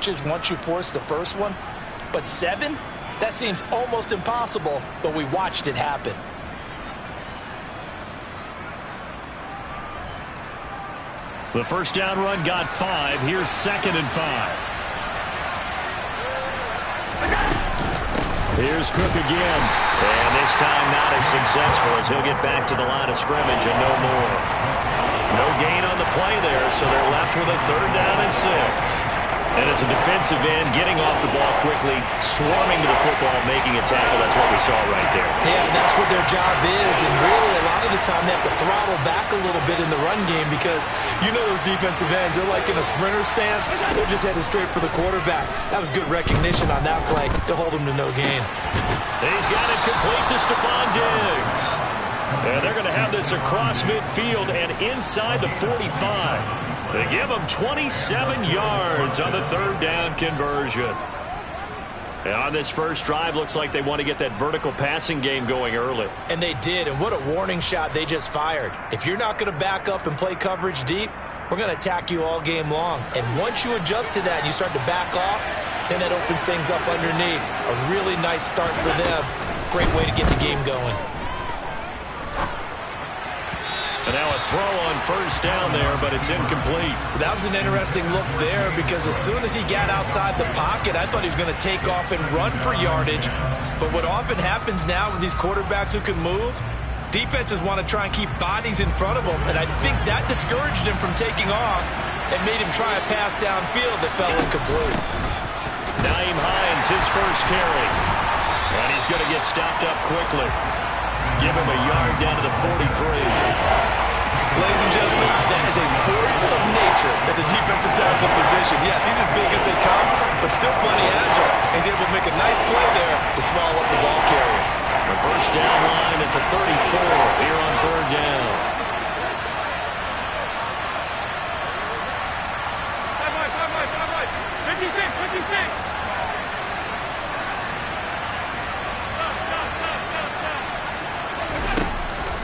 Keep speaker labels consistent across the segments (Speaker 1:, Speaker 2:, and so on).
Speaker 1: inches once you force the first one. But 7? That seems almost impossible, but we watched it happen.
Speaker 2: The first down run got 5. Here's 2nd and 5. Here's Cook again. And this time not as successful as he'll get back to the line of scrimmage and no more. No gain on the play there, so they're left with a 3rd down and 6. And as a defensive end, getting off the ball quickly, swarming to the football, making a tackle, that's what we saw right there.
Speaker 1: Yeah, that's what their job is, and really a lot of the time they have to throttle back a little bit in the run game because you know those defensive ends, they're like in a sprinter stance, they're just headed straight for the quarterback. That was good recognition on that play to hold him to no gain.
Speaker 2: He's got it complete to Stephon Diggs. And they're going to have this across midfield and inside the 45. They give him 27 yards on the 3rd down conversion. And on this first drive, looks like they want to get that vertical passing game going early.
Speaker 1: And they did, and what a warning shot they just fired. If you're not going to back up and play coverage deep, we're going to attack you all game long. And once you adjust to that and you start to back off, then that opens things up underneath. A really nice start for them. Great way to get the game going.
Speaker 2: And now a throw on first down there, but it's incomplete.
Speaker 1: That was an interesting look there because as soon as he got outside the pocket, I thought he was going to take off and run for yardage. But what often happens now with these quarterbacks who can move, defenses want to try and keep bodies in front of them, and I think that discouraged him from taking off and made him try a pass downfield that fell incomplete.
Speaker 2: Nyheim Hines, his first carry. And he's going to get stopped up quickly. Give him a yard down to the 43.
Speaker 1: Ladies and gentlemen, that is a force of nature at the defensive tackle position. Yes, he's as big as they come, but still plenty agile. He's able to make a nice play there to swallow up the ball carrier.
Speaker 2: The first down line at the 34 here on 3rd down.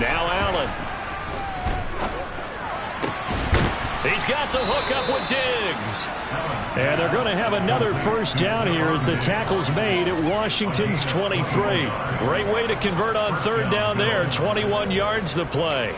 Speaker 2: Now Allen. He's got the hook up with Diggs. And they're going to have another first down here as the tackle's made at Washington's 23. Great way to convert on 3rd down there. 21 yards the play.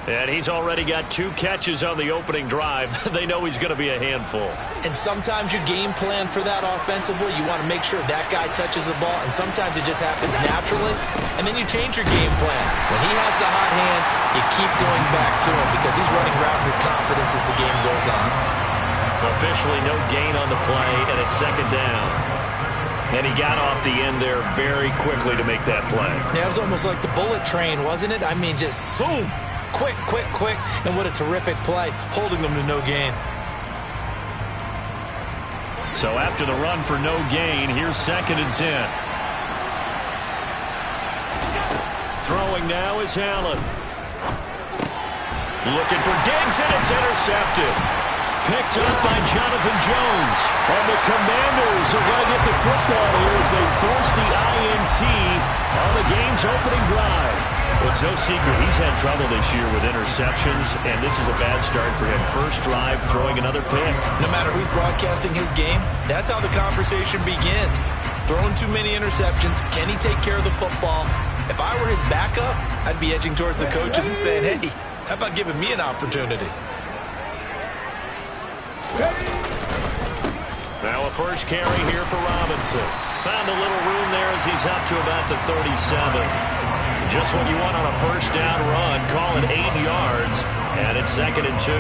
Speaker 2: And he's already got 2 catches on the opening drive. They know he's going to be a handful.
Speaker 1: And sometimes you game plan for that offensively. You want to make sure that guy touches the ball, and sometimes it just happens naturally. And then you change your game plan. When he has the hot hand, you keep going back to him because he's running routes with confidence as the game goes on.
Speaker 2: Officially no gain on the play, and it's 2nd down. And he got off the end there very quickly to make that play.
Speaker 1: Yeah, it was almost like the bullet train, wasn't it? I mean, just zoom. Quick, quick, quick, and what a terrific play, holding them to no gain.
Speaker 2: So after the run for no gain, here's 2nd and 10. Throwing now is Allen. Looking for Diggs, and it's intercepted. Picked up by Jonathan Jones. And the Commanders are going to get the football here as they force the INT on the game's opening drive. It's no secret he's had trouble this year with interceptions, and this is a bad start for him. First drive, throwing another pick.
Speaker 1: No matter who's broadcasting his game, that's how the conversation begins. Throwing too many interceptions, can he take care of the football? If I were his backup, I'd be edging towards the coaches and saying, hey, how about giving me an opportunity?
Speaker 2: Now a first carry here for Robinson. Found a little room there as he's up to about the 37. Just what you want on a first down run. Call it 8 yards, and it's 2nd and 2.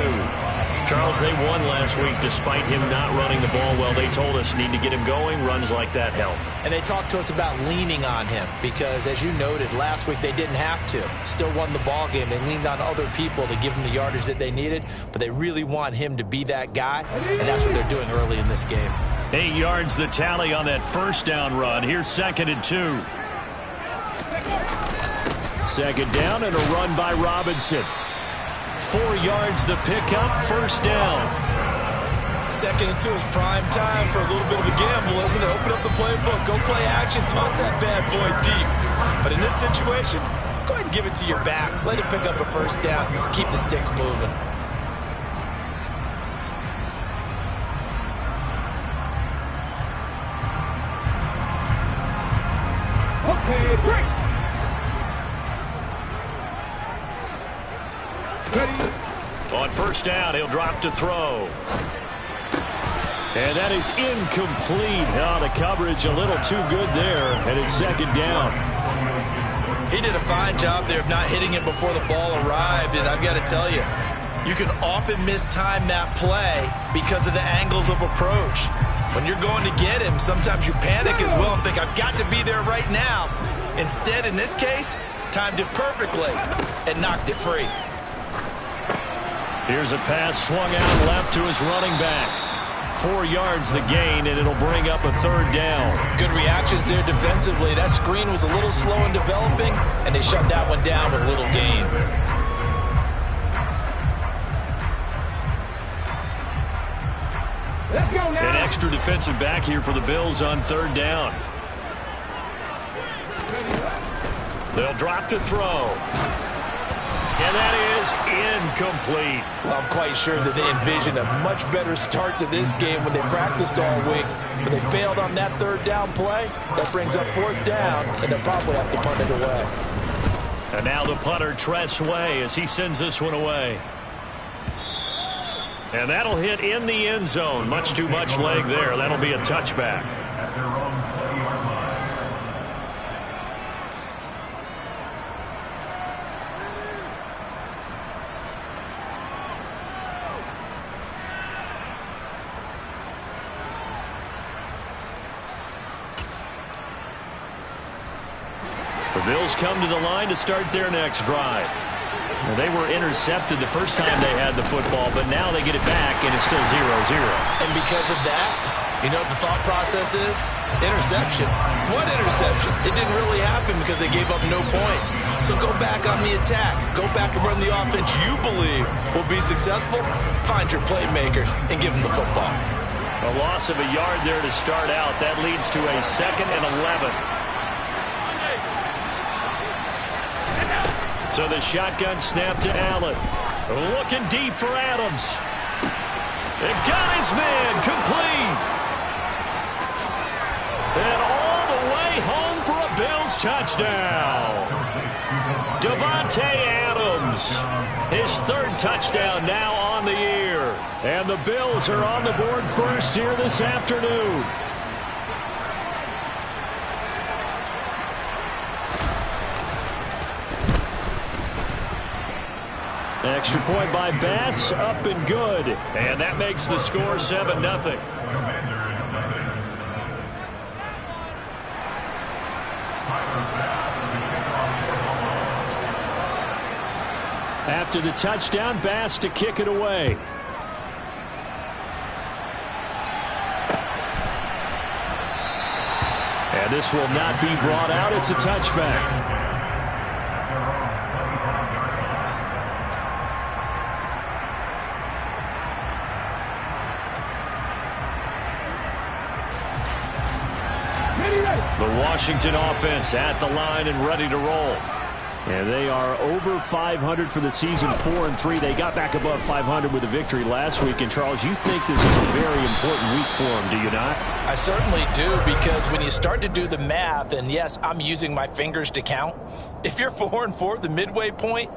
Speaker 2: Charles, they won last week despite him not running the ball well. They told us need to get him going. Runs like that help.
Speaker 1: And they talked to us about leaning on him because, as you noted, last week they didn't have to. Still won the ball game. They leaned on other people to give them the yardage that they needed, but they really want him to be that guy, and that's what they're doing early in this game.
Speaker 2: 8 yards the tally on that first down run. Here's 2nd and 2. 2nd down and a run by Robinson. 4 yards the pickup, first down.
Speaker 1: 2nd and 2 is prime time for a little bit of a gamble, isn't it? Open up the playbook, go play action, toss that bad boy deep. But in this situation, go ahead and give it to your back. Let him pick up a first down, keep the sticks moving.
Speaker 2: On first down, he'll drop to throw. And that is incomplete. Oh, the coverage a little too good there, and it's second down.
Speaker 1: He did a fine job there of not hitting it before the ball arrived, and I've got to tell you, you can often mistime that play because of the angles of approach. When you're going to get him, sometimes you panic as well and think, I've got to be there right now. Instead, in this case, timed it perfectly and knocked it free.
Speaker 2: Here's a pass swung out left to his running back. 4 yards the gain, and it'll bring up a third down.
Speaker 1: Good reactions there defensively. That screen was a little slow in developing, and they shut that one down with little gain.
Speaker 2: An extra defensive back here for the Bills on third down. They'll drop to throw. And that is incomplete.
Speaker 1: Well, I'm quite sure that they envisioned a much better start to this game when they practiced all week. But they failed on that third down play. That brings up fourth down, and they'll probably have to punt it away.
Speaker 2: And now the punter, Tress Way, as he sends this one away. And that'll hit in the end zone. Much too much leg there. That'll be a touchback. The Bills come to the line to start their next drive. Well, they were intercepted the first time they had the football, but now they get it back, and it's still 0-0.
Speaker 1: And because of that, you know what the thought process is? Interception. What interception? It didn't really happen because they gave up no points. So go back on the attack. Go back and run the offense you believe will be successful. Find your playmakers and give them the football.
Speaker 2: A loss of a yard there to start out. That leads to a 2nd and 11. So the shotgun snap to Allen. Looking deep for Adams. They've got his man complete. And all the way home for a Bills touchdown. Davante Adams. His 3rd touchdown now on the year. And the Bills are on the board first here this afternoon. Extra point by Bass, up and good. And that makes the score 7-0. After the touchdown, Bass to kick it away. And this will not be brought out. It's a touchback. The Washington offense at the line and ready to roll. And they are over 500 for the season, 4-3. They got back above 500 with a victory last week. And, Charles, you think this is a very important week for them, do you not?
Speaker 1: I certainly do, because when you start to do the math, and yes, I'm using my fingers to count. If you're 4-4 at the midway point,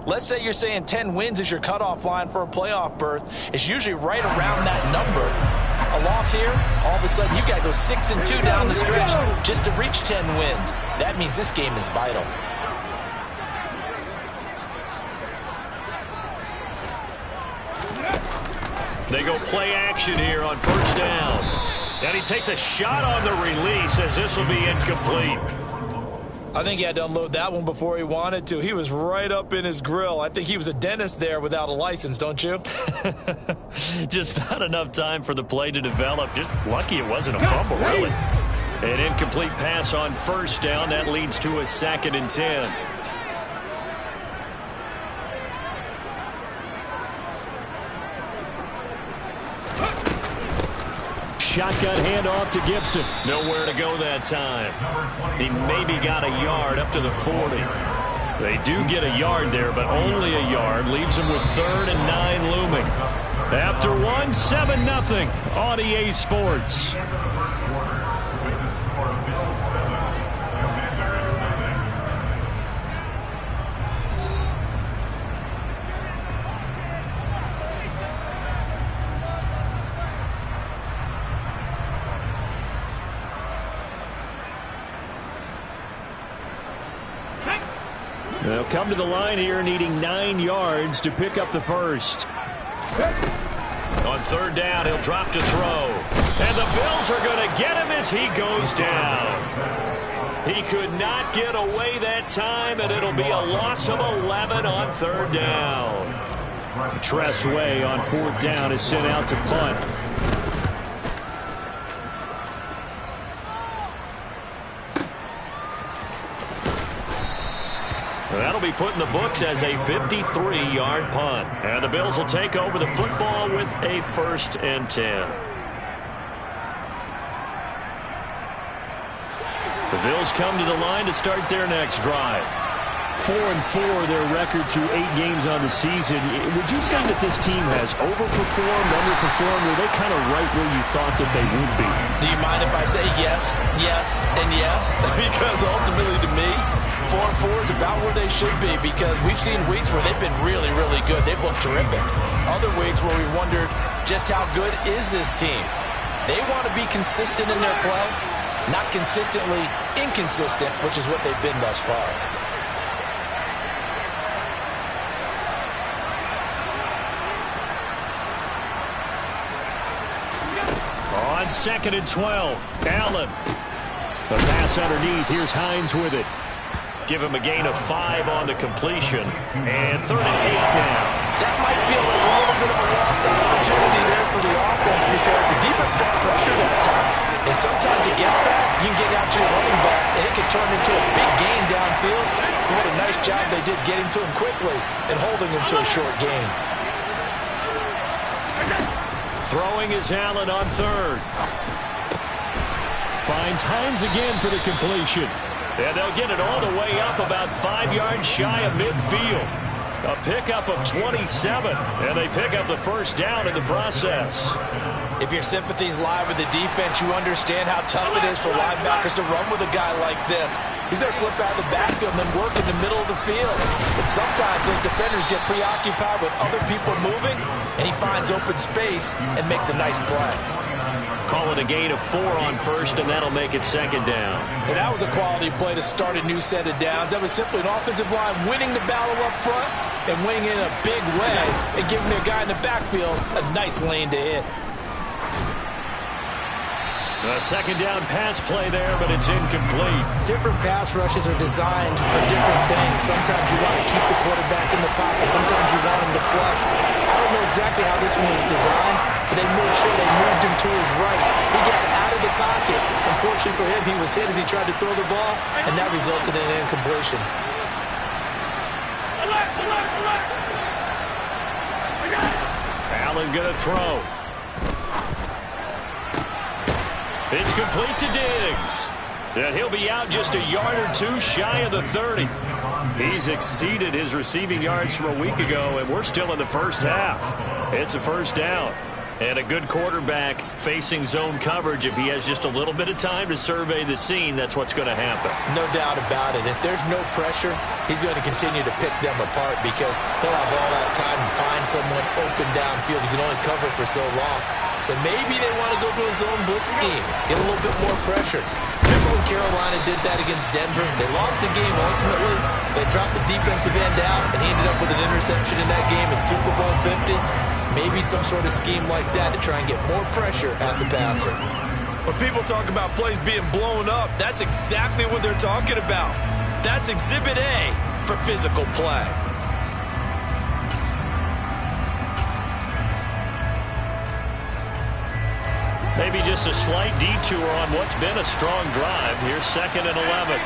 Speaker 1: let's say you're saying 10 wins is your cutoff line for a playoff berth. It's usually right around that number. A loss here, all of a sudden you've got to go 6-2 down the stretch just to reach 10 wins. That means this game is vital.
Speaker 2: They go play action here on first down. And he takes a shot on the release as this will be incomplete.
Speaker 1: I think he had to unload that one before he wanted to. He was right up in his grill. I think he was a dentist there without a license, don't you?
Speaker 2: Just not enough time for the play to develop. Just lucky it wasn't a fumble, really. An incomplete pass on first down. That leads to a 2nd and 10. Shotgun handoff to Gibson. Nowhere to go that time. He maybe got a yard up to the 40. They do get a yard there, but only a yard. Leaves them with 3rd and 9 looming. After one, 7-0 on EA Sports. They'll come to the line here needing 9 yards to pick up the first. On third down, he'll drop to throw. And the Bills are going to get him as he goes down. He could not get away that time, and it'll be a loss of 11 on third down. Tress Way on fourth down is sent out to punt. That'll be put in the books as a 53-yard punt. And the Bills will take over the football with a 1st and 10. The Bills come to the line to start their next drive. 4-4 their record through 8 games on the season. Would you say that this team has overperformed, underperformed, or are they kind of right where you thought that they would be?
Speaker 1: Do you mind if I say yes, yes, and yes? Because ultimately to me, 4-4 is about where they should be, because we've seen weeks where they've been really, really good. They've looked terrific. Other weeks where we wondered just how good is this team. They want to be consistent in their play, not consistently inconsistent, which is what they've been thus far.
Speaker 2: On 2nd and 12, Allen. The pass underneath. Here's Hines with it. Give him a gain of 5 on the completion. And 3rd and 8 now.
Speaker 1: That might feel like a little bit of a lost opportunity there for the offense, because the defense brought pressure that time. And sometimes against that, you can get out to your running back, and it can turn into a big gain downfield. But what a nice job they did getting to him quickly and holding him to a short gain.
Speaker 2: Throwing is Allen on 3rd. Finds Hines again for the completion. And they'll get it all the way up about 5 yards shy of midfield. A pickup of 27. And they pick up the first down in the process.
Speaker 1: If your sympathies lie with the defense, you understand how tough it is for linebackers to run with a guy like this. He's going to slip out of the backfield and then work in the middle of the field. But sometimes those defenders get preoccupied with other people moving, and he finds open space and makes a nice play.
Speaker 2: Call it a gain of 4 on first, and that'll make it 2nd down.
Speaker 1: And that was a quality play to start a new set of downs. That was simply an offensive line winning the battle up front and winning in a big way and giving their guy in the backfield a nice lane to hit.
Speaker 2: A 2nd down pass play there, but it's incomplete.
Speaker 1: Different pass rushes are designed for different things. Sometimes you want to keep the quarterback in the pocket. Sometimes you want him to flush. I don't know exactly how this one was designed, but they made sure they moved him to his right. He got out of the pocket. Unfortunately for him, he was hit as he tried to throw the ball, and that resulted in an incompletion.
Speaker 2: Allen going to throw. It's complete to Diggs. And he'll be out just a yard or 2 shy of the 30. He's exceeded his receiving yards from a week ago, and we're still in the first half. It's a first down. And a good quarterback facing zone coverage, if he has just a little bit of time to survey the scene, that's what's going to happen.
Speaker 1: No doubt about it. If there's no pressure, he's going to continue to pick them apart, because he'll have all that time to find someone open downfield. He can only cover for so long. So maybe they want to go to a zone blitz scheme, get a little bit more pressure. Remember when Carolina did that against Denver? They lost the game ultimately. They dropped the defensive end out, and he ended up with an interception in that game in Super Bowl 50. Maybe some sort of scheme like that to try and get more pressure at the passer. When people talk about plays being blown up, that's exactly what they're talking about. That's Exhibit A for physical play.
Speaker 2: Maybe just a slight detour on what's been a strong drive. Here's 2nd and 11.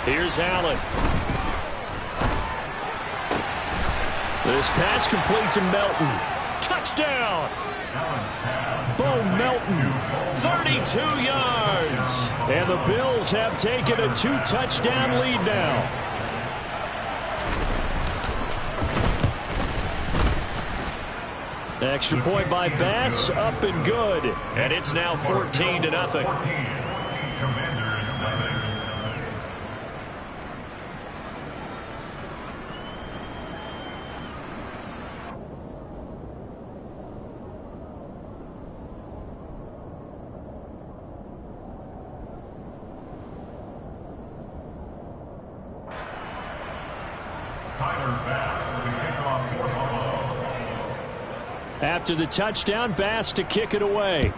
Speaker 2: Here's Allen. This pass complete to Melton. Touchdown! Bo Melton, 32 yards. And the Bills have taken a 2-touchdown lead now. Extra point by Bass, up and good. And it's now 14-0. After the touchdown, Bass to kick it away.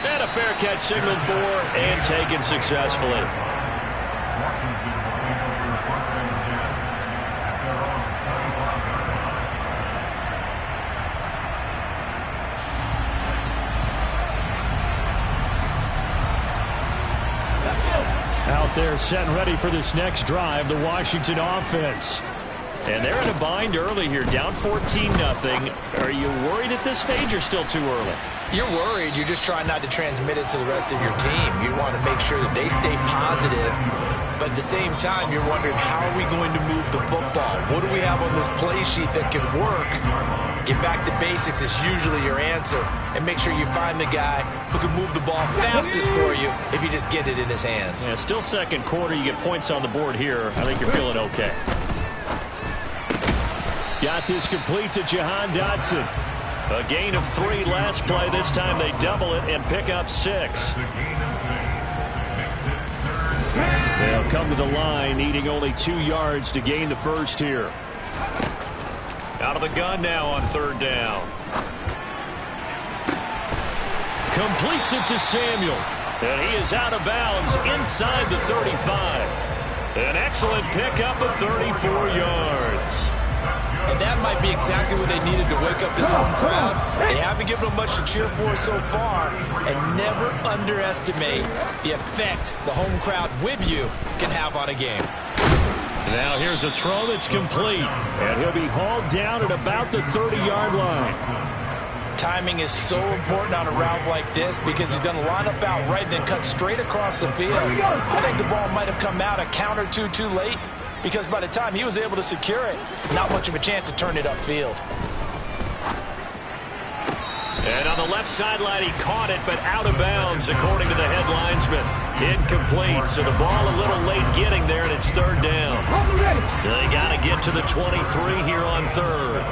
Speaker 2: And a fair catch signaled for and taken successfully. Out there set and ready for this next drive, the Washington offense. And they're in a bind early here, down 14-0. Are you worried at this stage or still too early?
Speaker 1: You're worried. You're just trying not to transmit it to the rest of your team. You want to make sure that they stay positive, but at the same time, you're wondering, how are we going to move the football? What do we have on this play sheet that can work? Get back to basics is usually your answer, and make sure you find the guy who can move the ball fastest for you if you just get it in his hands.
Speaker 2: Yeah, still second quarter. You get points on the board here. I think you're feeling okay. Got this complete to Jahan Dotson. A gain of 3 last play. This time they double it and pick up 6. They'll come to the line, needing only 2 yards to gain the first here. Out of the gun now on 3rd down. Completes it to Samuel. And he is out of bounds inside the 35. An excellent pickup of 34 yards.
Speaker 1: And that might be exactly what they needed to wake up this home crowd. They haven't given them much to cheer for so far. And never underestimate the effect the home crowd with you can have on a game.
Speaker 2: Now here's a throw that's complete. And he'll be hauled down at about the 30-yard line.
Speaker 1: Timing is so important on a route like this because he's going to line up out right and then cut straight across the field. I think the ball might have come out a count or two too late, because by the time he was able to secure it, not much of a chance to turn it upfield.
Speaker 2: And on the left sideline, he caught it, but out of bounds, according to the head linesman. Incomplete, so the ball a little late getting there, and it's 3rd down. They got to get to the 23 here on 3rd.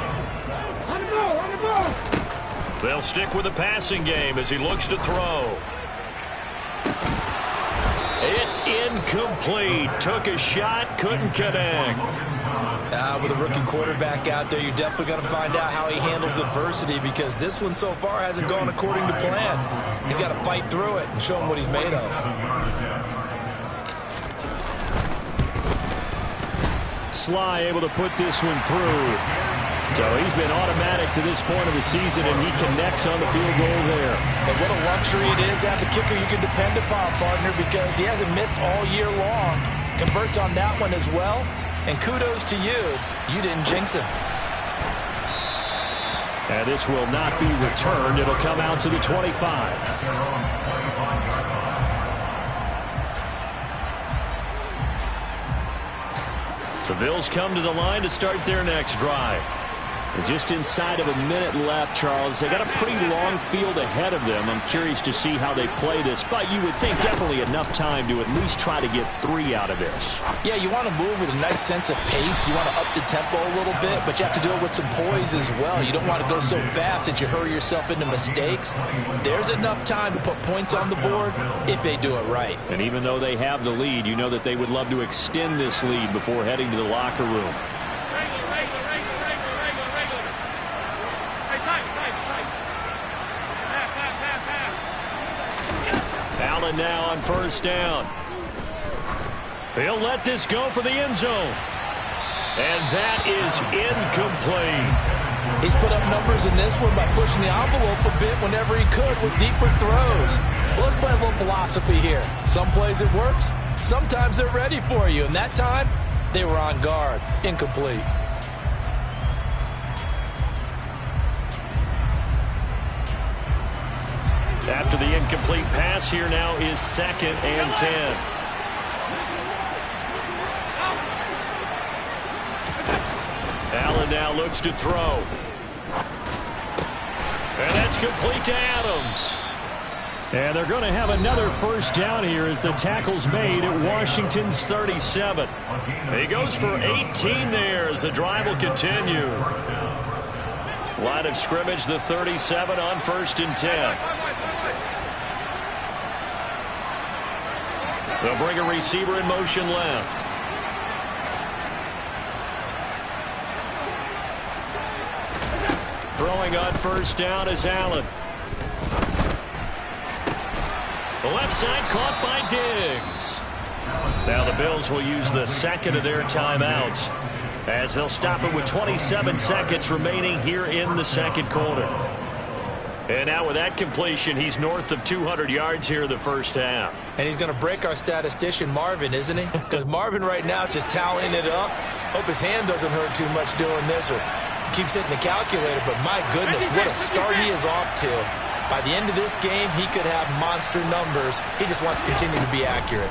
Speaker 2: They'll stick with the passing game as he looks to throw. It's incomplete. Took a shot, couldn't connect.
Speaker 1: With a rookie quarterback out there, you're definitely going to find out how he handles adversity, because this one so far hasn't gone according to plan. He's got to fight through it and show him what he's made of.
Speaker 2: Sly able to put this one through. So he's been automatic to this point of the season, and he connects on the field goal there.
Speaker 1: And what a luxury it is to have the kicker you can depend upon, partner, because he hasn't missed all year long. Converts on that one as well. And kudos to you. You didn't jinx him.
Speaker 2: And this will not be returned. It'll come out to the 25. The Bills come to the line to start their next drive. And just inside of a minute left, Charles. They got a pretty long field ahead of them. I'm curious to see how they play this, but you would think definitely enough time to at least try to get 3 out of this.
Speaker 1: Yeah, you want to move with a nice sense of pace. You want to up the tempo a little bit, but you have to do it with some poise as well. You don't want to go so fast that you hurry yourself into mistakes. There's enough time to put points on the board if they do it right.
Speaker 2: And even though they have the lead, you know that they would love to extend this lead before heading to the locker room. Allen now on 1st down. He'll let this go for the end zone. And that is incomplete.
Speaker 1: He's put up numbers in this one by pushing the envelope a bit whenever he could with deeper throws. Well, let's play a little philosophy here. Some plays it works. Sometimes they're ready for you. And that time, they were on guard. Incomplete.
Speaker 2: After the incomplete pass, here now is 2nd and 10. Allen now looks to throw. And that's complete to Adams. And they're going to have another 1st down here as the tackle's made at Washington's 37. He goes for 18 there as the drive will continue. Line of scrimmage, the 37 on 1st and 10. They'll bring a receiver in motion left. Throwing on first down is Allen. The left side caught by Diggs. Now the Bills will use the second of their timeouts as they'll stop it with 27 seconds remaining here in the second quarter. And now with that completion, he's north of 200 yards here in the first half.
Speaker 1: And he's going to break our statistician Marvin, isn't he? Because Marvin right now is just toweling it up. Hope his hand doesn't hurt too much doing this or keeps hitting the calculator. But my goodness, what a start he is off to. By the end of this game, he could have monster numbers. He just wants to continue to be accurate.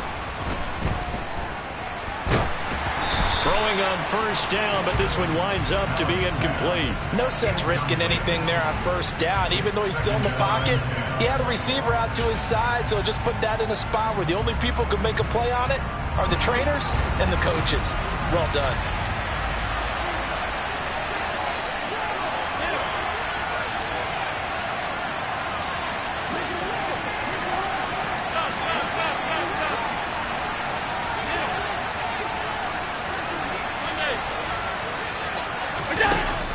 Speaker 2: Throwing on first down, but this one winds up to be incomplete.
Speaker 1: No sense risking anything there on first down. Even though he's still in the pocket, he had a receiver out to his side, so just put that in a spot where the only people who can make a play on it are the trainers and the coaches. Well done.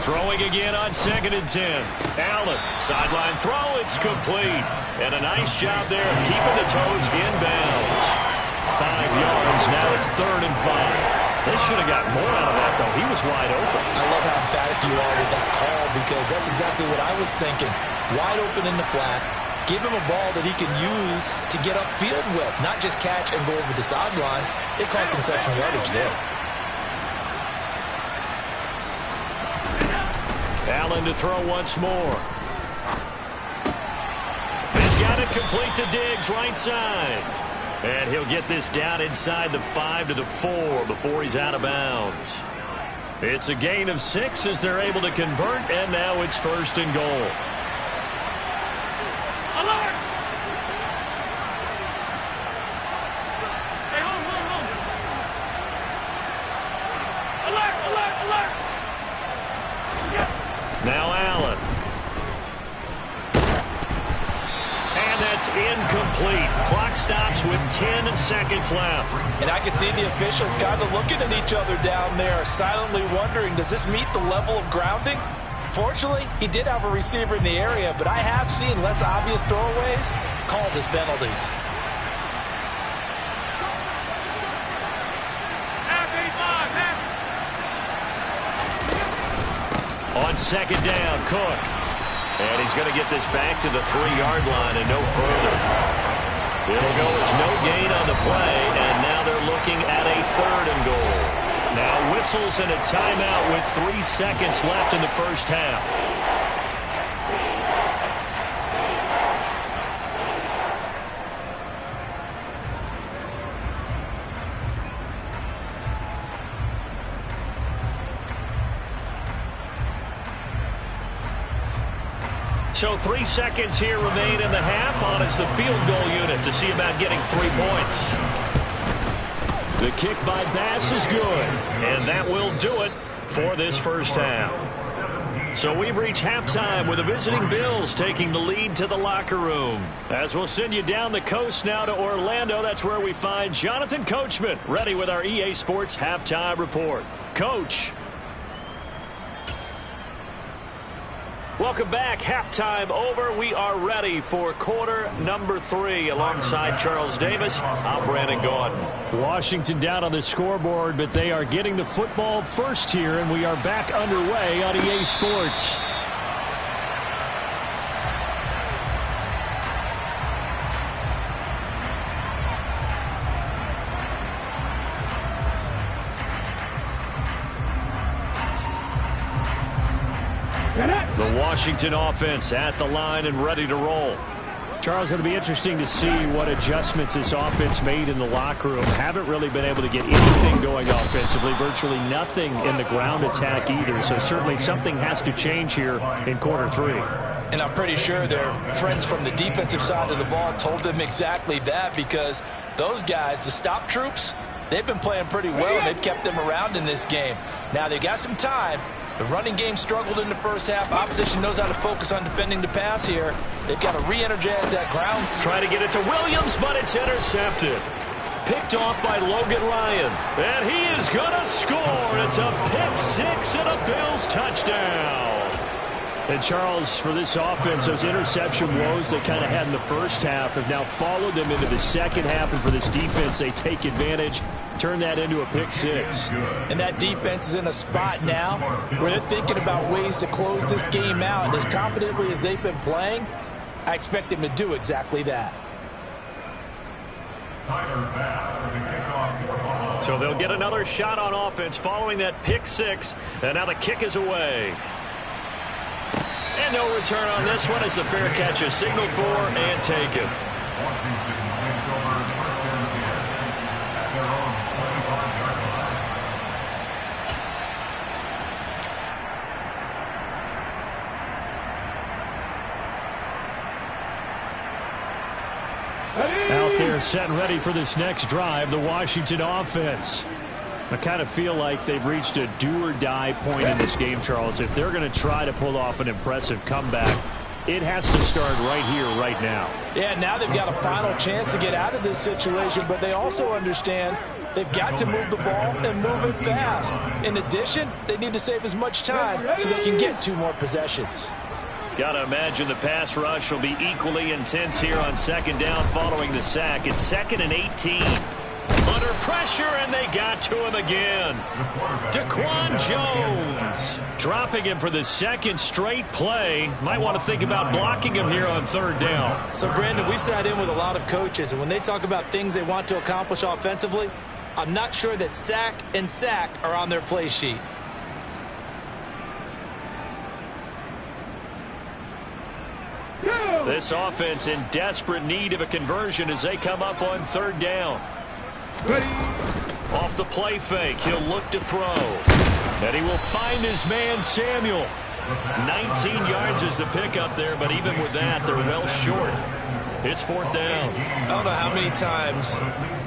Speaker 2: Throwing again on 2nd and 10. Allen, sideline throw, it's complete. And a nice job there of keeping the toes inbounds. 5 yards, now it's 3rd and 5. They should have got more out of that, though. He was wide open.
Speaker 1: I love how emphatic you are with that call because that's exactly what I was thinking. Wide open in the flat. Give him a ball that he can use to get upfield with, not just catch and go over the sideline. They cost themselves some yardage there.
Speaker 2: Allen to throw once more. He's got it complete to Diggs, right side. And he'll get this down inside the 5 to the 4 before he's out of bounds. It's a gain of 6 as they're able to convert, and now it's 1st and goal.
Speaker 3: Alert! Hey, hold. Alert, alert, alert!
Speaker 2: Now Allen. And that's incomplete. Clock stops with 10 seconds left.
Speaker 1: And I can see the officials kind of looking at each other down there, silently wondering, does this meet the level of grounding? Fortunately, he did have a receiver in the area, but I have seen less obvious throwaways called as penalties.
Speaker 2: On 2nd down, Cook. And he's going to get this back to the 3-yard line and no further. It'll go as no gain on the play, and now they're looking at a 3rd and goal. Now whistles and a timeout with 3 seconds left in the first half. So 3 seconds here remain in the half. On it's the field goal unit to see about getting 3 points. The kick by Bass is good, and that will do it for this first half. So we've reached halftime with the visiting Bills taking the lead to the locker room. As we'll send you down the coast now to Orlando, that's where we find Jonathan Coachman ready with our EA Sports halftime report. Coach. Welcome back. Halftime over. We are ready for quarter number 3. Alongside Charles Davis, I'm Brandon Gaudin. Washington down on the scoreboard, but they are getting the football first here, and we are back underway on EA Sports. The Washington offense at the line and ready to roll. Charles, it'll be interesting to see what adjustments this offense made in the locker room. Haven't really been able to get anything going offensively, virtually nothing in the ground attack either. So certainly something has to change here in quarter 3.
Speaker 1: And I'm pretty sure their friends from the defensive side of the ball told them exactly that, because those guys, the stop troops, they've been playing pretty well, and they've kept them around in this game. Now, they've got some time. The running game struggled in the first half. Opposition knows how to focus on defending the pass here. They've got to re-energize that ground.
Speaker 2: Trying to get it to Williams, but it's intercepted. Picked off by Logan Ryan. And he is going to score. It's a pick 6 and a Bills touchdown. And Charles, for this offense, those interception woes they kind of had in the first half have now followed them into the second half. And for this defense, they take advantage, turn that into a pick six.
Speaker 1: And that defense is in a spot now where they're thinking about ways to close this game out. And as confidently as they've been playing, I expect them to do exactly that.
Speaker 2: So they'll get another shot on offense following that pick six. And now the kick is away. And no return on this one as the fair catch is signaled for and taken. Out there set and ready for this next drive, the Washington offense. I kind of feel like they've reached a do-or-die point in this game, Charles. If they're going to try to pull off an impressive comeback, it has to start right here, right now.
Speaker 1: Yeah, now they've got a final chance to get out of this situation, but they also understand they've got to move the ball and move it fast. In addition, they need to save as much time so they can get 2 more possessions.
Speaker 2: Got to imagine the pass rush will be equally intense here on second down following the sack. It's 2nd and 18. Under pressure, and they got to him again. Daquan Jones dropping him for the second straight play. Might want to think about blocking him here on 3rd down.
Speaker 1: So, Brandon, we sat in with a lot of coaches, and when they talk about things they want to accomplish offensively, I'm not sure that sack and sack are on their play sheet.
Speaker 2: This offense in desperate need of a conversion as they come up on 3rd down.
Speaker 3: Ready.
Speaker 2: Off the play fake, he'll look to throw. And he will find his man, Samuel. 19 yards is the pickup there, but even with that, they're well short. It's 4th down.
Speaker 1: I don't know how many times,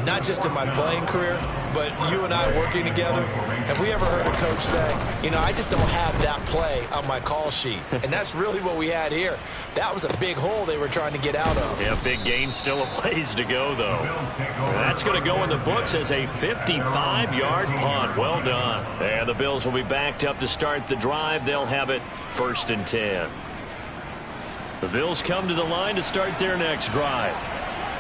Speaker 1: not just in my playing career, but you and I working together, have we ever heard a coach say, you know, I just don't have that play on my call sheet. And that's really what we had here. That was a big hole they were trying to get out of.
Speaker 2: Yeah, big gain, still a ways to go, though. That's going to go in the books as a 55-yard punt. Well done. And the Bills will be backed up to start the drive. They'll have it 1st and 10. The Bills come to the line to start their next drive.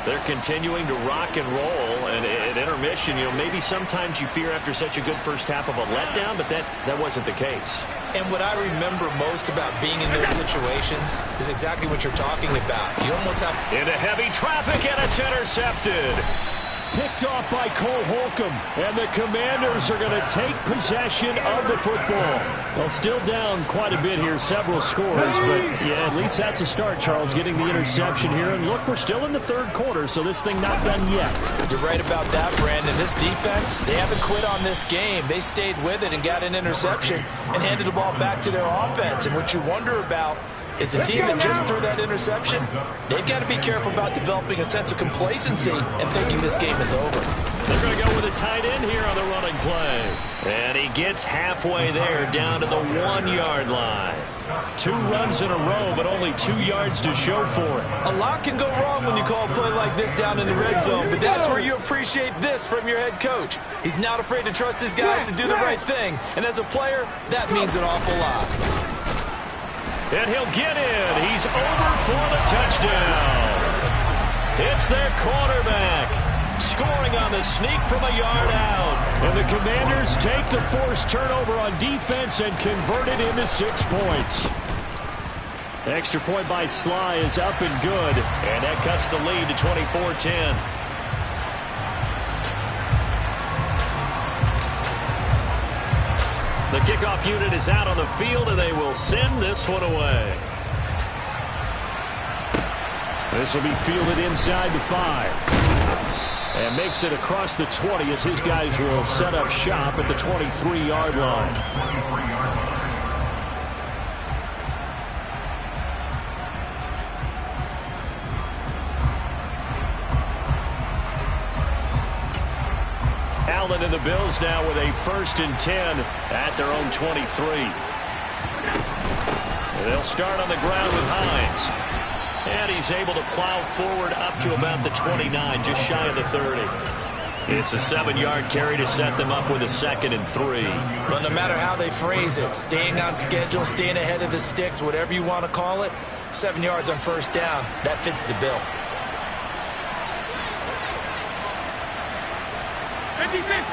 Speaker 2: They're continuing to rock and roll, and at intermission, you know, maybe sometimes you fear after such a good first half of a letdown, but that wasn't the case.
Speaker 1: And what I remember most about being in those situations is exactly what you're talking about. You almost have...
Speaker 2: Into heavy traffic, and it's intercepted. Picked off by Cole Holcomb, and the Commanders are going to take possession of the football. Well, still down quite a bit here, several scores, but yeah, at least that's a start, Charles, getting the interception here. And look, we're still in the 3rd quarter, so this thing not done yet.
Speaker 1: You're right about that, Brandon. This defense, they haven't quit on this game. They stayed with it and got an interception and handed the ball back to their offense. And what you wonder about is the team that just threw that interception, they've got to be careful about developing a sense of complacency and thinking this game is over.
Speaker 2: They're going to go with a tight end here on the running play. And he gets halfway there, down to the 1-yard line. 2 runs in a row, but only 2 yards to show for it.
Speaker 1: A lot can go wrong when you call a play like this down in the red zone, but that's where you appreciate this from your head coach. He's not afraid to trust his guys to do the right thing, and as a player, that means an awful lot.
Speaker 2: And he'll get in. He's over for the touchdown. It's their quarterback, scoring on the sneak from a yard out. And the Commanders take the forced turnover on defense and convert it into 6 points. Extra point by Sly is up and good. And that cuts the lead to 24-10. The kickoff unit is out on the field, and they will send this one away. This will be fielded inside the 5. And makes it across the 20 as his guys will set up shop at the 23-yard line. Allen and the Bills now with a 1st and 10 at their own 23. And they'll start on the ground with Hines. And he's able to plow forward up to about the 29, just shy of the 30. It's a 7-yard carry to set them up with a 2nd and 3.
Speaker 1: But no matter how they phrase it, staying on schedule, staying ahead of the sticks, whatever you want to call it, 7 yards on first down, that fits the bill.
Speaker 3: 56.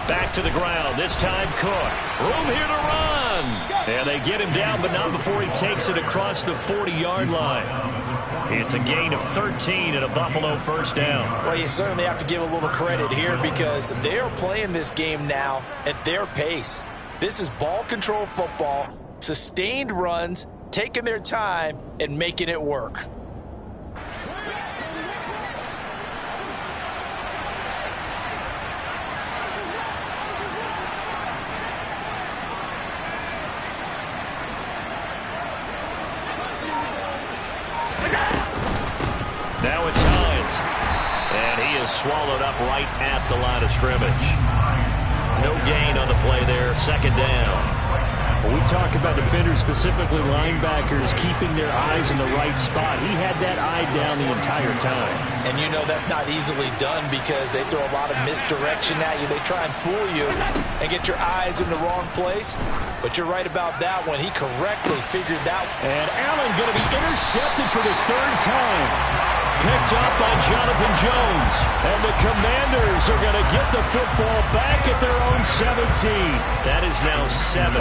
Speaker 2: Back to the ground, this time Cook. Room here to run. And they get him down, but not before he takes it across the 40-yard line. It's a gain of 13 and a Buffalo first down.
Speaker 1: Well, you certainly have to give a little credit here because they are playing this game now at their pace. This is ball control football, sustained runs, taking their time, and making it work.
Speaker 2: Now it's Hines. And he is swallowed up right at the line of scrimmage. No gain on the play there. 2nd down.
Speaker 4: When we talk about defenders, specifically linebackers, keeping their eyes in the right spot, he had that eye down the entire time.
Speaker 1: And you know that's not easily done because they throw a lot of misdirection at you. They try and fool you and get your eyes in the wrong place. But you're right about that one. He correctly figured that.
Speaker 2: And Allen going to be intercepted for the 3rd time. Picked up by Jonathan Jones. And the Commanders are going to get the football back at their own 17. That is now 7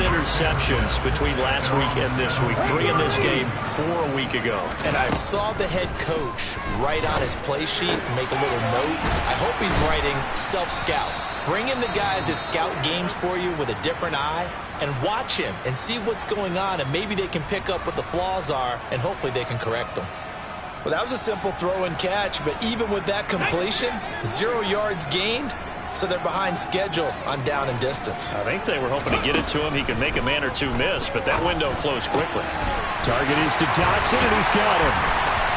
Speaker 2: interceptions between last week and this week. 3 in this game, 4 a week ago.
Speaker 1: And I saw the head coach write on his play sheet, make a little note. I hope he's writing self-scout. Bring in the guys that scout games for you with a different eye and watch him and see what's going on, and maybe they can pick up what the flaws are, and hopefully they can correct them. Well, that was a simple throw and catch, but even with that completion, 0 yards gained, so they're behind schedule on down and distance.
Speaker 2: I think they were hoping to get it to him. He could make a man or two miss, but that window closed quickly.
Speaker 4: Target is to Dotson, and he's got him.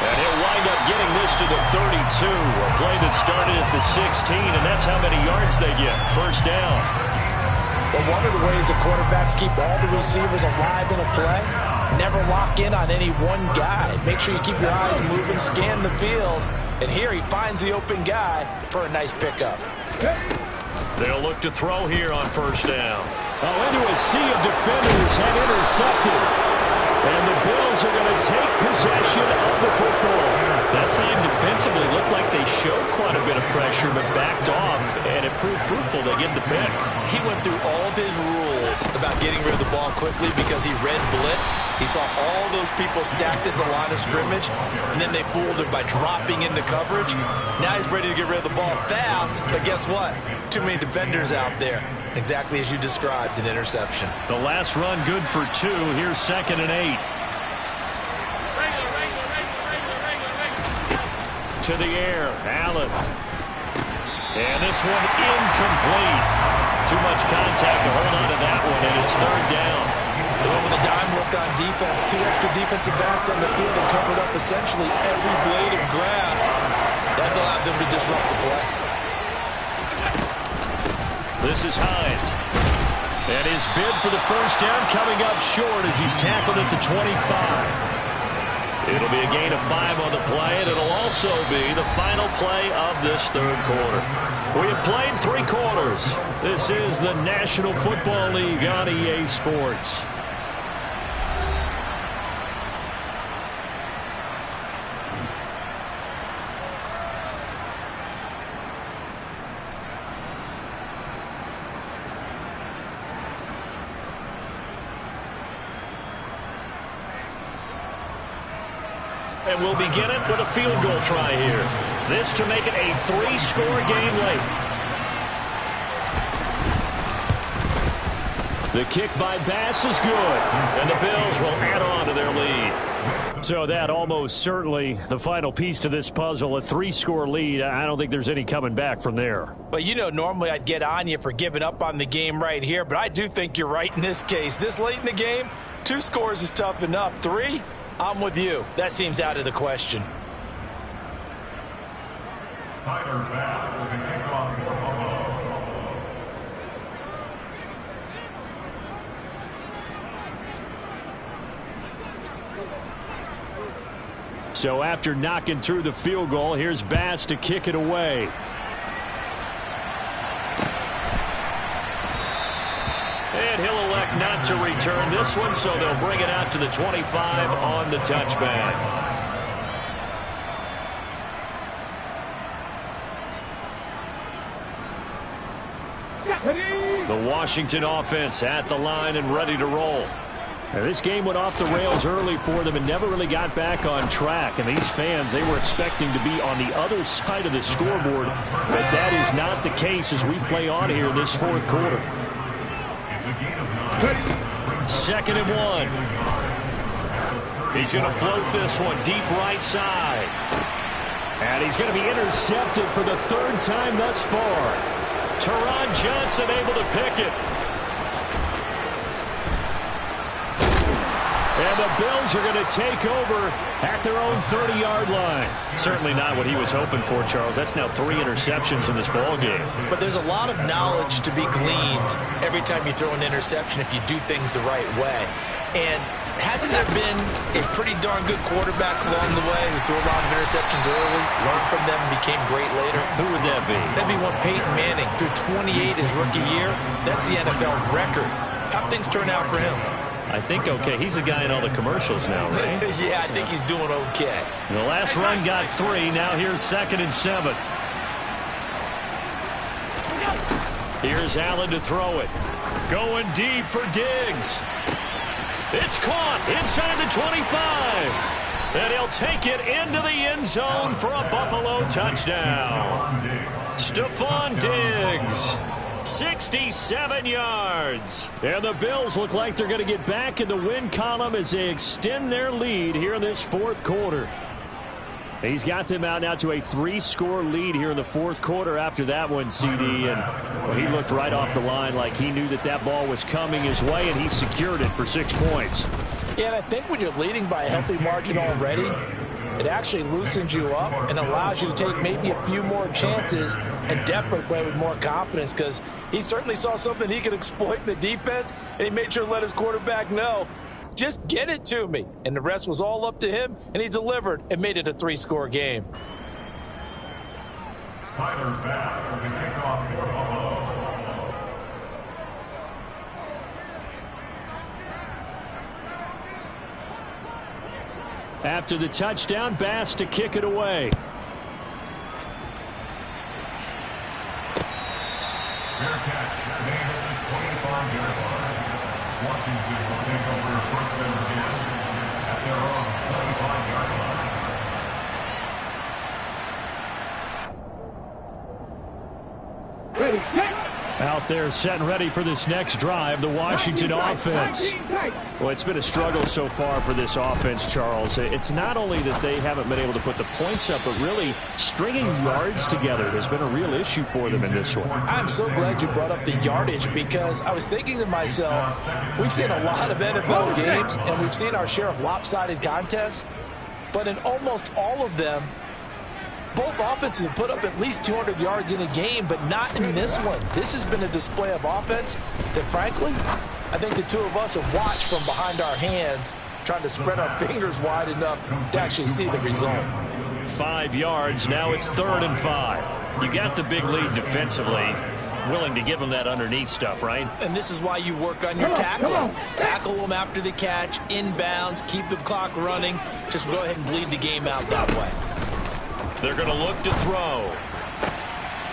Speaker 2: And he'll wind up getting this to the 32. A play that started at the 16, and that's how many yards they get. First down.
Speaker 1: But one of the ways the quarterbacks keep all the receivers alive in a play, never lock in on any one guy. Make sure you keep your eyes moving, scan the field. And here he finds the open guy for a nice pickup.
Speaker 2: They'll look to throw here on first down.
Speaker 4: Oh, into a sea of defenders and intercepted. And the Bills are going to take possession of the football.
Speaker 2: That time defensively looked like they showed quite a bit of pressure, but backed off, and it proved fruitful. They get the pick.
Speaker 1: He went through all of his rules about getting rid of the ball quickly because he read blitz. He saw all those people stacked at the line of scrimmage, and then they fooled him by dropping into coverage. Now he's ready to get rid of the ball fast, but guess what? Too many defenders out there. Exactly as you described, an interception.
Speaker 2: The last run good for 2. Here's 2nd and 8. To the air, Allen. And this one incomplete. Too much contact to hold on to that one, and it's 3rd down.
Speaker 1: The one with a dime look on defense. 2 extra defensive backs on the field and covered up essentially every blade of grass. That allowed them to disrupt the play.
Speaker 2: This is Hines. And his bid for the first down coming up short as he's tackled at the 25. It'll be a gain of 5 on the play, and it'll also be the final play of this 3rd quarter. We have played 3 quarters. This is the National Football League on EA Sports. And we'll begin it with a field goal try here. This to make it a 3-score game late. The kick by Bass is good, and the Bills will add on to their lead.
Speaker 4: So that almost certainly the final piece to this puzzle, a 3-score lead. I don't think there's any coming back from there.
Speaker 1: Well, you know, normally I'd get on you for giving up on the game right here, but I do think you're right in this case. This late in the game, 2 scores is tough enough. 3? I'm with you. That seems out of the question.
Speaker 5: Tyler Bass with the kickoff for Buffalo.
Speaker 4: So after knocking through the field goal, here's Bass to kick it away. And he'll elect not to return this one, so they'll bring it out to the 25 on the touchback. The Washington offense at the line and ready to roll. Now, this game went off the rails early for them and never really got back on track. And these fans, they were expecting to be on the other side of the scoreboard. But that is not the case as we play on here in this fourth quarter. 2nd and 1. He's going to float this one deep right side. And he's going to be intercepted for the 3rd time thus far. Teron Johnson able to pick it. And the Bills are going to take over at their own 30-yard line. Certainly not what he was hoping for, Charles. That's now 3 interceptions in this ball game.
Speaker 1: But there's a lot of knowledge to be gleaned every time you throw an interception if you do things the right way. And hasn't there been a pretty darn good quarterback along the way who threw a lot of interceptions early, learned from them, and became great later?
Speaker 4: Who would that be?
Speaker 1: That'd be one Peyton Manning. Threw 28 his rookie year. That's the NFL record. How'd things turn out for him?
Speaker 4: I think okay. He's a guy in all the commercials now, right?
Speaker 1: Yeah, I think he's doing okay.
Speaker 4: The last run got 3. Now here's 2nd and 7. Here's Allen to throw it. Going deep for Diggs. It's caught inside the 25. And he'll take it into the end zone for a Buffalo touchdown. Stephon Diggs. 67 yards. And the Bills look like they're going to get back in the win column as they extend their lead here in this fourth quarter. He's got them out now to a 3-score lead here in the fourth quarter after that one, CD. And well, he looked right off the line like he knew that that ball was coming his way, and he secured it for 6 points.
Speaker 1: Yeah, and I think when you're leading by a healthy margin already, it actually loosens you up and allows you to take maybe a few more chances and definitely play with more confidence, because he certainly saw something he could exploit in the defense, and he made sure to let his quarterback know, just get it to me. And the rest was all up to him, and he delivered and made it a 3-score game.
Speaker 5: Tyler Bass with the kickoff for Buffalo.
Speaker 4: After the touchdown, Bass to kick it away.
Speaker 5: Fair catch made at the 25-yard line. Washington will take over 1st and 10 at their own 25-yard line.
Speaker 3: Ready, set.
Speaker 4: Out there set and ready for this next drive, the Washington offense. Well, it's been a struggle so far for this offense, Charles. It's not only that they haven't been able to put the points up, but really stringing yards together has been a real issue for them in this one.
Speaker 1: I'm so glad you brought up the yardage, because I was thinking to myself, we've seen a lot of NFL games, and we've seen our share of lopsided contests, but in almost all of them, both offenses have put up at least 200 yards in a game, but not in this one. This has been a display of offense that, frankly, I think the two of us have watched from behind our hands, trying to spread our fingers wide enough to actually see the result.
Speaker 4: 5 yards. Now it's 3rd and 5. You got the big lead defensively. Willing to give them that underneath stuff, right?
Speaker 1: And this is why you work on your tackling. Tackle them after the catch, inbounds, keep the clock running. Just go ahead and bleed the game out that way.
Speaker 4: They're going to look to throw.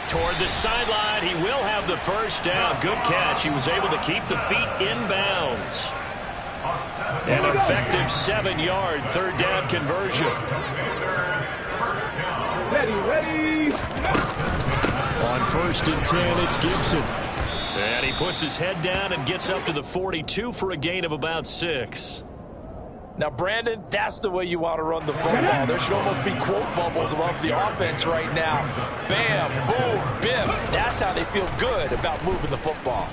Speaker 4: Toward the sideline, he will have the first down. Good catch. He was able to keep the feet inbounds. An effective 7-yard 3rd down conversion.
Speaker 3: Ready.
Speaker 4: On 1st and 10, it's Gibson. And he puts his head down and gets up to the 42 for a gain of about 6.
Speaker 1: Now, Brandon, that's the way you want to run the football. There should almost be quote bubbles above the offense right now. Bam, boom, biff. That's how they feel good about moving the football.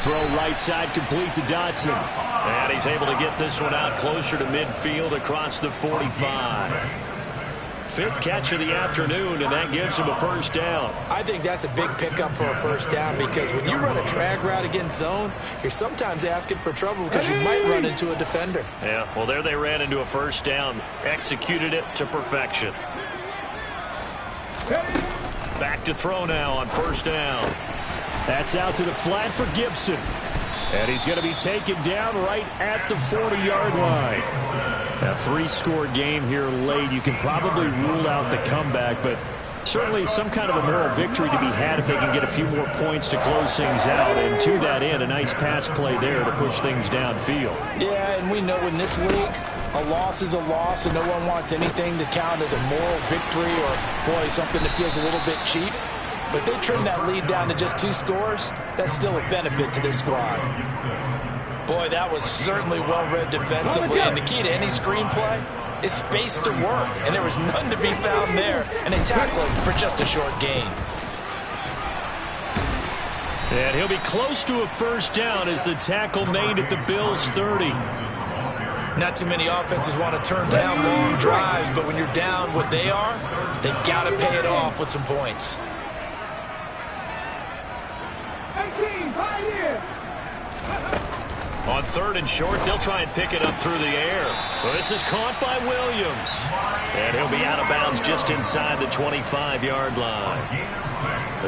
Speaker 4: Throw right side complete to Dotson. And he's able to get this one out closer to midfield across the 45. fifth catch of the afternoon, and that gives him a first down.
Speaker 1: I think that's a big pickup for a first down because when you run a drag route against zone, you're sometimes asking for trouble because you might run into a defender.
Speaker 4: Yeah, well, there they ran into a first down, executed it to perfection. Back to throw now on first down.
Speaker 2: That's out to the flat for Gibson. And he's going to be taken down right at the 40-yard line. A three-score game here late. You can probably rule out the comeback, but certainly some kind of a moral victory to be had if they can get a few more points to close things out. And to that end, a nice pass play there to push things downfield.
Speaker 1: Yeah, and we know in this league, a loss is a loss, and no one wants anything to count as a moral victory or, boy, something that feels a little bit cheap. But they trim that lead down to just 2 scores. That's still a benefit to this squad. Boy, that was certainly well-read defensively. And the key to any screenplay is space to work. And there was none to be found there. And they tackled for just a short gain.
Speaker 4: And he'll be close to a first down as the tackle made at the Bills' 30.
Speaker 1: Not too many offenses want to turn down long drives, but when you're down what they are, they've got to pay it off with some points.
Speaker 4: On third and short, they'll try and pick it up through the air. Well, this is caught by Williams. And he'll be out of bounds just inside the 25-yard line.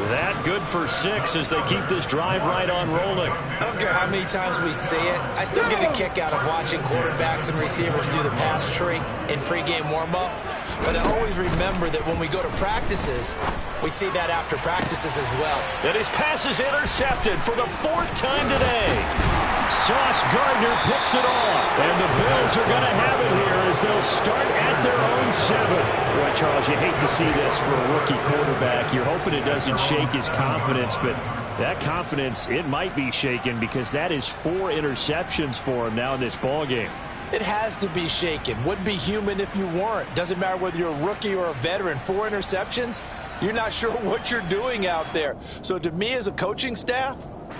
Speaker 4: That good for 6 as they keep this drive right on rolling.
Speaker 1: I don't care how many times we see it. I still get a kick out of watching quarterbacks and receivers do the pass tree in pregame warm-up. But I always remember that when we go to practices, we see that after practices as well.
Speaker 4: And his pass is intercepted for the 4th time today. Sauce Gardner picks it off. And the Bills are going to have it here as they'll start at their own 7. Well, Charles, you hate to see this for a rookie quarterback. You're hoping it doesn't shake his confidence, but that confidence, it might be shaken because that is 4 interceptions for him now in this ballgame.
Speaker 1: It has to be shaken. Wouldn't be human if you weren't. Doesn't matter whether you're a rookie or a veteran. 4 interceptions, you're not sure what you're doing out there. So to me as a coaching staff,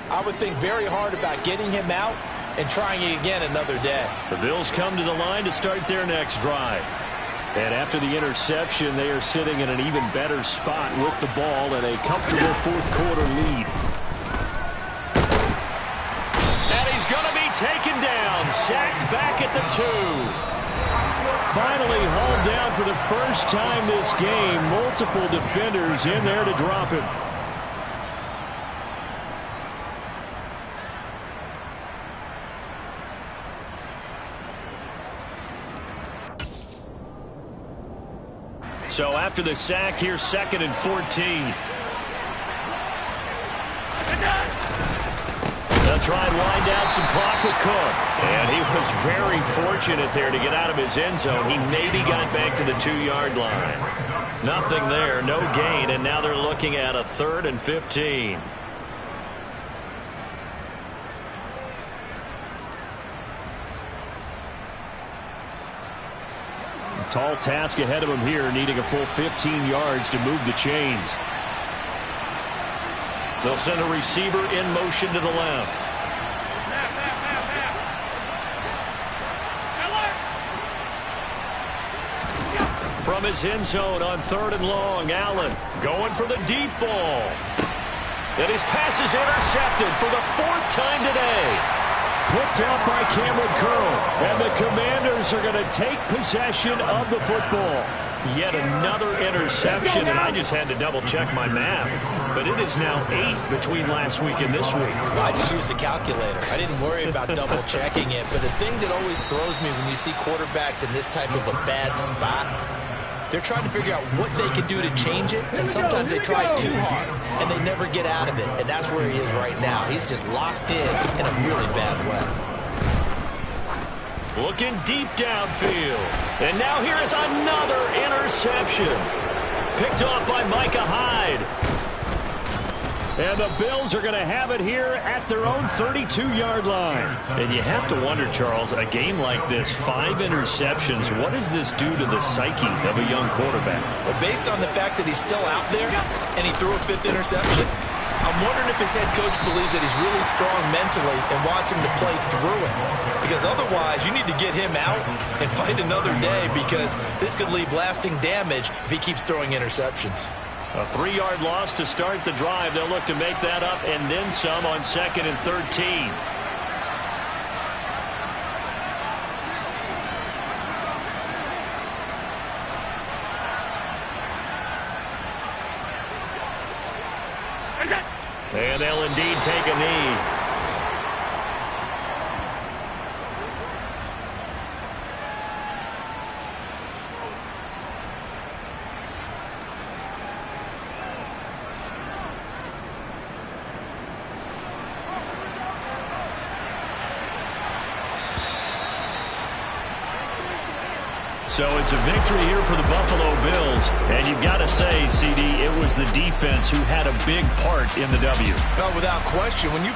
Speaker 1: I would think very hard about getting him out and trying it again another day.
Speaker 4: The Bills come to the line to start their next drive. And after the interception, they are sitting in an even better spot with the ball and a comfortable 4th quarter lead. And he's going to be taken down, sacked back at the 2. Finally hauled down for the first time this game. Multiple defenders in there to drop him. So after the sack, here's 2nd and 14. They'll try and wind down some clock with Cook. And he was very fortunate there to get out of his end zone. He maybe got back to the 2-yard line. Nothing there, no gain, and now they're looking at a 3rd and 15.
Speaker 2: Tall task ahead of him here, needing a full 15 yards to move the chains.
Speaker 4: They'll send a receiver in motion to the left. From his end zone on 3rd and long, Allen going for the deep ball. And his pass is intercepted for the 4th time today.
Speaker 2: Picked up by Cameron Curl. And the Commanders are going to take possession of the football.
Speaker 4: Yet another interception, and I just had to double-check my math. But it is now 8 between last week and this week.
Speaker 1: I just used a calculator. I didn't worry about double-checking it. But the thing that always throws me when you see quarterbacks in this type of a bad spot, they're trying to figure out what they can do to change it, and sometimes they try too hard, and they never get out of it, and that's where he is right now. He's just locked in a really bad way.
Speaker 4: Looking deep downfield, and now here is another interception. Picked off by Micah Hyde.
Speaker 2: And the Bills are going to have it here at their own 32-yard line.
Speaker 4: And you have to wonder, Charles, a game like this, 5 interceptions, what does this do to the psyche of a young quarterback?
Speaker 1: Well, based on the fact that he's still out there and he threw a 5th interception, I'm wondering if his head coach believes that he's really strong mentally and wants him to play through it. because otherwise you need to get him out and fight another day, because this could leave lasting damage if he keeps throwing interceptions.
Speaker 4: A 3-yard loss to start the drive. They'll look to make that up and then some on 2nd and 13. And they'll indeed take a knee. So it's a victory here for the Buffalo Bills. And you've got to say, CD, it was the defense who had a big part in the W.
Speaker 1: Without question, when you